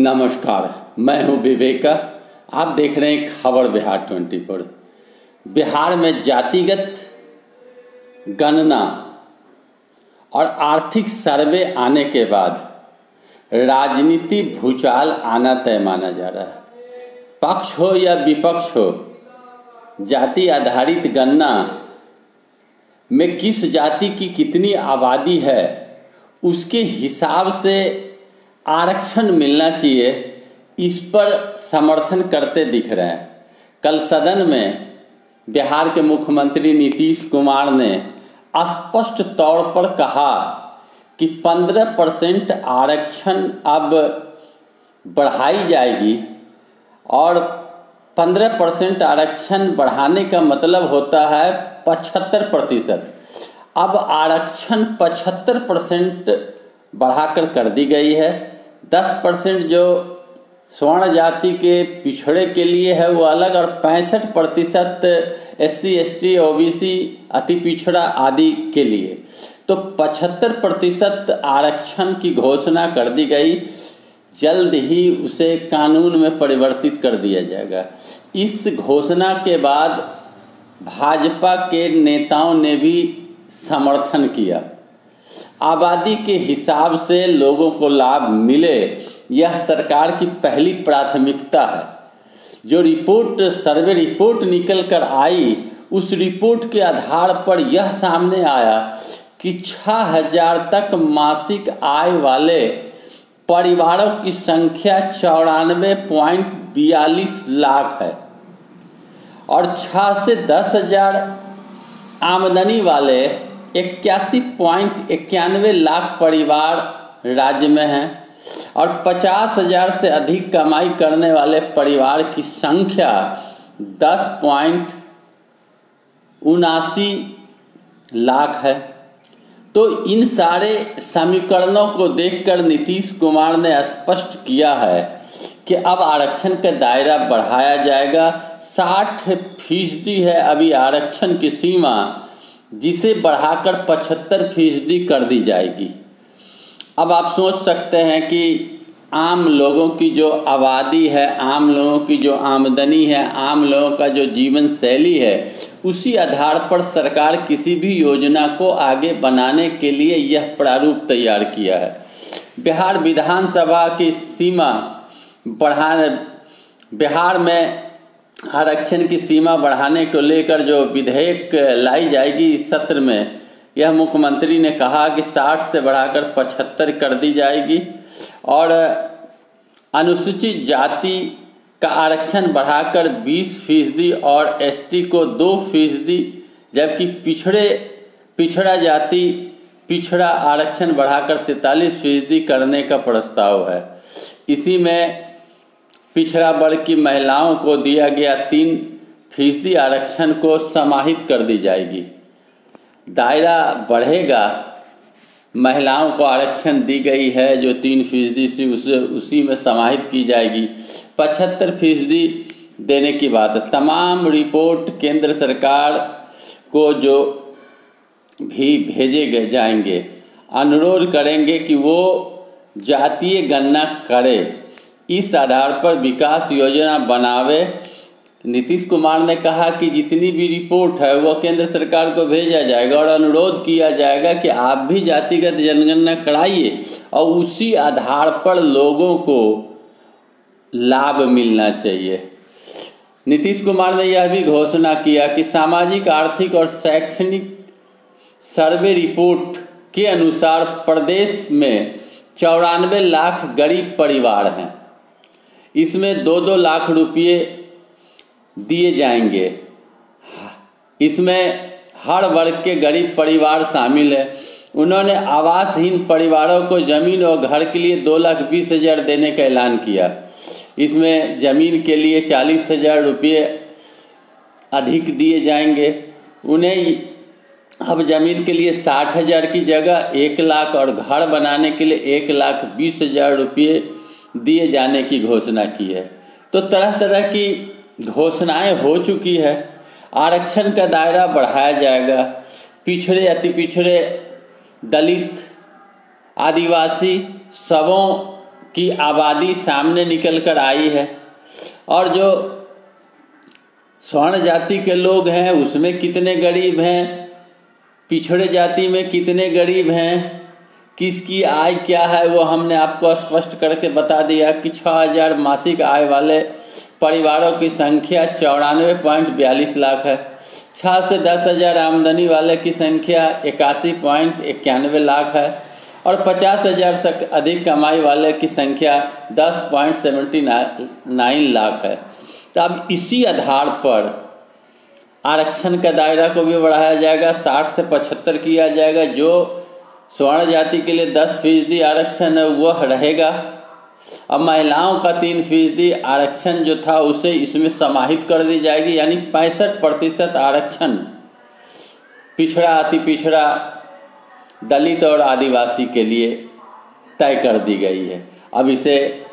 नमस्कार, मैं हूं विवेका। आप देख रहे हैं खबर बिहार 24। बिहार में जातिगत गणना और आर्थिक सर्वे आने के बाद राजनीति भूचाल आना तय माना जा रहा है। पक्ष हो या विपक्ष हो, जाति आधारित गणना में किस जाति की कितनी आबादी है उसके हिसाब से आरक्षण मिलना चाहिए, इस पर समर्थन करते दिख रहे हैं। कल सदन में बिहार के मुख्यमंत्री नीतीश कुमार ने स्पष्ट तौर पर कहा कि 15% आरक्षण अब बढ़ाई जाएगी और 15% आरक्षण बढ़ाने का मतलब होता है 75%। अब आरक्षण 75% बढ़ाकर कर दी गई है। 10% जो स्वर्ण जाति के पिछड़े के लिए है वो अलग, और 65% SC ST OBC अति पिछड़ा आदि के लिए। तो 75% आरक्षण की घोषणा कर दी गई। जल्द ही उसे कानून में परिवर्तित कर दिया जाएगा। इस घोषणा के बाद भाजपा के नेताओं ने भी समर्थन किया। आबादी के हिसाब से लोगों को लाभ मिले, यह सरकार की पहली प्राथमिकता है। जो सर्वे रिपोर्ट निकल कर आई, उस रिपोर्ट के आधार पर यह सामने आया कि 6000 तक मासिक आय वाले परिवारों की संख्या 94.42 लाख है और 6 से 10,000 आमदनी वाले 81.91 लाख परिवार राज्य में हैं और 50,000 से अधिक कमाई करने वाले परिवार की संख्या 10.79 लाख है। तो इन सारे समीकरणों को देखकर नीतीश कुमार ने स्पष्ट किया है कि अब आरक्षण का दायरा बढ़ाया जाएगा। 60% है अभी आरक्षण की सीमा, जिसे बढ़ाकर 75% कर दी जाएगी। अब आप सोच सकते हैं कि आम लोगों की जो आबादी है, आम लोगों की जो आमदनी है, आम लोगों का जो जीवन शैली है, उसी आधार पर सरकार किसी भी योजना को आगे बनाने के लिए यह प्रारूप तैयार किया है। बिहार विधानसभा की सीमा बढ़ाने, बिहार में आरक्षण की सीमा बढ़ाने को लेकर जो विधेयक लाई जाएगी इस सत्र में, यह मुख्यमंत्री ने कहा कि 60 से बढ़ाकर 75 कर दी जाएगी और अनुसूचित जाति का आरक्षण बढ़ाकर 20% और ST को 2%, जबकि पिछड़ा जाति पिछड़ा आरक्षण बढ़ाकर 43% करने का प्रस्ताव है। इसी में पिछड़ा वर्ग की महिलाओं को दिया गया 3% आरक्षण को समाहित कर दी जाएगी। दायरा बढ़ेगा। महिलाओं को आरक्षण दी गई है जो 3% से उसी में समाहित की जाएगी। 75% देने की बात है। तमाम रिपोर्ट केंद्र सरकार को जो भी भेजे जाएंगे, अनुरोध करेंगे कि वो जातीय गणना करे, इस आधार पर विकास योजना बनावे। नीतीश कुमार ने कहा कि जितनी भी रिपोर्ट है वह केंद्र सरकार को भेजा जाएगा और अनुरोध किया जाएगा कि आप भी जातिगत जनगणना कराइए और उसी आधार पर लोगों को लाभ मिलना चाहिए। नीतीश कुमार ने यह भी घोषणा किया कि सामाजिक, आर्थिक और शैक्षणिक सर्वे रिपोर्ट के अनुसार प्रदेश में 94 लाख गरीब परिवार हैं। इसमें 2-2 लाख रुपये दिए जाएंगे। इसमें हर वर्ग के गरीब परिवार शामिल है। उन्होंने आवासहीन परिवारों को जमीन और घर के लिए 2,20,000 देने का ऐलान किया। इसमें जमीन के लिए 40,000 रुपये अधिक दिए जाएंगे। उन्हें अब जमीन के लिए 60,000 की जगह 1 लाख और घर बनाने के लिए 1,20,000 रुपये दिए जाने की घोषणा की है। तो तरह तरह की घोषणाएं हो चुकी है। आरक्षण का दायरा बढ़ाया जाएगा। पिछड़े, अति पिछड़े, दलित, आदिवासी सबों की आबादी सामने निकल कर आई है और जो स्वर्ण जाति के लोग हैं उसमें कितने गरीब हैं, पिछड़े जाति में कितने गरीब हैं, किसकी आय क्या है वो हमने आपको स्पष्ट करके बता दिया कि 6000 मासिक आय वाले परिवारों की संख्या 94.42 लाख है। 6 से 10,000 आमदनी वाले की संख्या 81.91 लाख है और 50,000 से अधिक कमाई वाले की संख्या 10.79 लाख है। तो अब इसी आधार पर आरक्षण का दायरा को भी बढ़ाया जाएगा, 60 से 75 किया जाएगा। जो स्वर्ण जाति के लिए 10% आरक्षण है वह रहेगा। अब महिलाओं का 3% आरक्षण जो था उसे इसमें समाहित कर दी जाएगी, यानी 65% आरक्षण पिछड़ा, अति पिछड़ा, दलित और आदिवासी के लिए तय कर दी गई है। अब इसे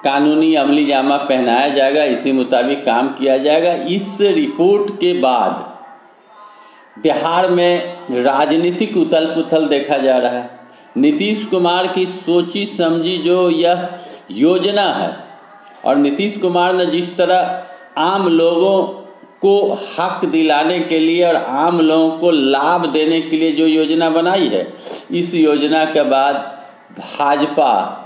कानूनी अमली जामा पहनाया जाएगा, इसी मुताबिक काम किया जाएगा। इस रिपोर्ट के बाद बिहार में राजनीतिक उथल पुथल देखा जा रहा है। नीतीश कुमार की सोची समझी जो यह योजना है और नीतीश कुमार ने जिस तरह आम लोगों को हक दिलाने के लिए और आम लोगों को लाभ देने के लिए जो योजना बनाई है, इस योजना के बाद भाजपा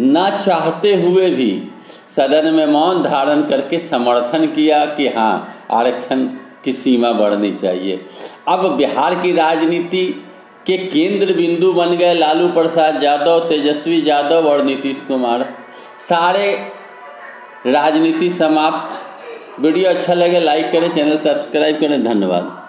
न चाहते हुए भी सदन में मौन धारण करके समर्थन किया कि हाँ, आरक्षण की सीमा बढ़नी चाहिए। अब बिहार की राजनीति के केंद्र बिंदु बन गए लालू प्रसाद यादव, तेजस्वी यादव और नीतीश कुमार। सारे राजनीति समाप्त। वीडियो अच्छा लगे लाइक करें, चैनल सब्सक्राइब करें। धन्यवाद।